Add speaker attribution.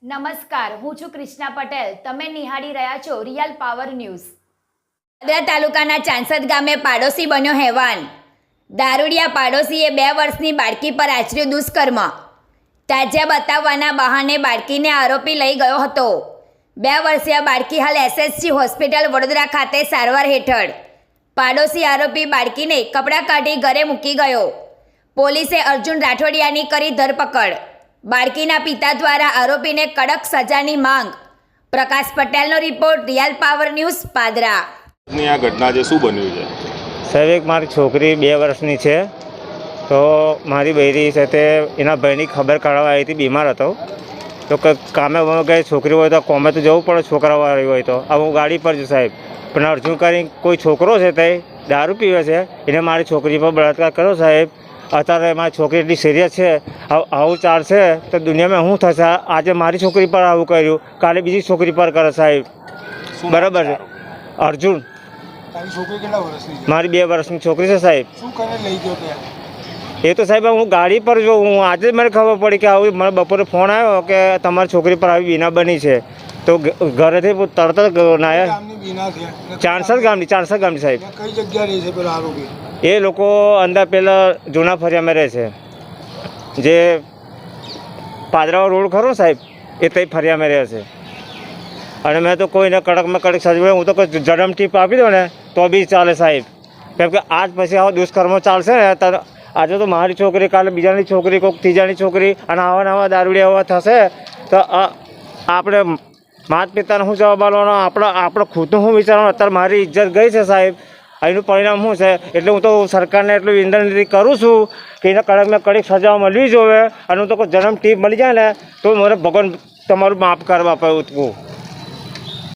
Speaker 1: નમસ્કાર, હું છું કૃષ્ણા પટેલ. તમે નિહાળી રહ્યા છો રિયલ પાવર ન્યૂઝ. પાદરા તાલુકાના ચાંસદ ગામે પાડોશી બન્યો હેવાન. દારૂડિયા પાડોશીએ 2 વર્ષની બાળકી પર આચર્યું દુષ્કર્મ. તાજિયા બતાવવાના બહાને બાળકીને આરોપી લઈ ગયો હતો. 2 વર્ષીય બાળકી હાલ SSG હોસ્પિટલ વડોદરા ખાતે સારવાર હેઠળ. પાડોશી આરોપી બાળકીને કપડાં કાઢી ઘરે મૂકી ગયો. પોલીસે અર્જુન રાઠોડિયાની કરી ધરપકડ. બાળકીના પિતા દ્વારા આરોપીને કડક સજાની માંગ. પ્રકાશ પટેલનો report, real power news, Padra.
Speaker 2: આ ઘટના જે શું બન્યું છે?
Speaker 3: સાહેબ, એક મારી છોકરી 2 વર્ષની છે. તો મારી બૈરી સાથે એના ભાઈની ખબર કાઢવા આવી હતી, બીમાર હતો. તો કામે ગઈ છોકરી હોય તો કોમે તો જવું પડે, છોકરાવાળી હોય તો. હવે હું ગાડી પર છું સાહેબ, પણ અર્જુન કરીને કોઈ છોકરો છે તે દારૂ પીવે છે, એને મારી છોકરી પર બળાત્કાર કર્યો સાહેબ. અત્યારે મારી છોકરી એટલી સિરિયસ છે. આવું ચાલશે તો દુનિયામાં શું થશે? આજે મારી છોકરી પર આવું કર્યું, કાલે બીજી છોકરી પર કરે સાહેબ. બરાબર છે. અર્જુન.
Speaker 4: છોકરી કેટલા વર્ષની છે?
Speaker 3: મારી 2 વર્ષની છોકરી છે સાહેબ.
Speaker 4: શું કરે લઈ ગયો ત્યાં?
Speaker 3: એ તો સાહેબ હું ગાડી પર જો હું આજે જ મને ખબર પડી કે આવું મને બપોરે ફોન આવ્યો કે તમારી છોકરી પર આવી બીના બની છે. તો ઘરેથી તરત જ નાયા.
Speaker 4: ગામની બીના છે?
Speaker 3: ચાંસદ ગામની સાહેબ.
Speaker 4: કઈ જગ્યા રહે છે પેલા આરોપી?
Speaker 3: એ લોકો અંદર પેલા જૂના ફરિયામાં રહે છે, જે પાદરા રોડ ખરો સાહેબ, એ તઈ ફરિયામાં રહે છે. અને મેં તો કોઈને કડકમાં કડક સજવે, હું તો કોઈ જડમ ટીપ આપી દઉં ને તો બી ચાલે સાહેબ. કેમ કે આજ પછી આવા દુષ્કર્મો ચાલશે ને, ત્યારે આજે તો મારી છોકરી, કાલે બીજાની છોકરી, કોઈક ત્રીજાની છોકરી, અને આવા દારૂડિયા એવા થશે તો આપણે માતા પિતાને શું જવાબ આપવાનો? આપણે ખુદનું શું વિચારવાનું? અત્યારે મારી ઇજ્જત ગઈ છે સાહેબ. એનું પરિણામ શું છે? એટલે હું તો સરકારને એટલું વિનંતી કરું છું કે એને કડકમાં કડક સજા મળવી જોઈએ. અને હું તો કોઈ જન્મ ટીપ મળી જાય ને તો મને ભગવાન તમારું માફ કરવા પાવું.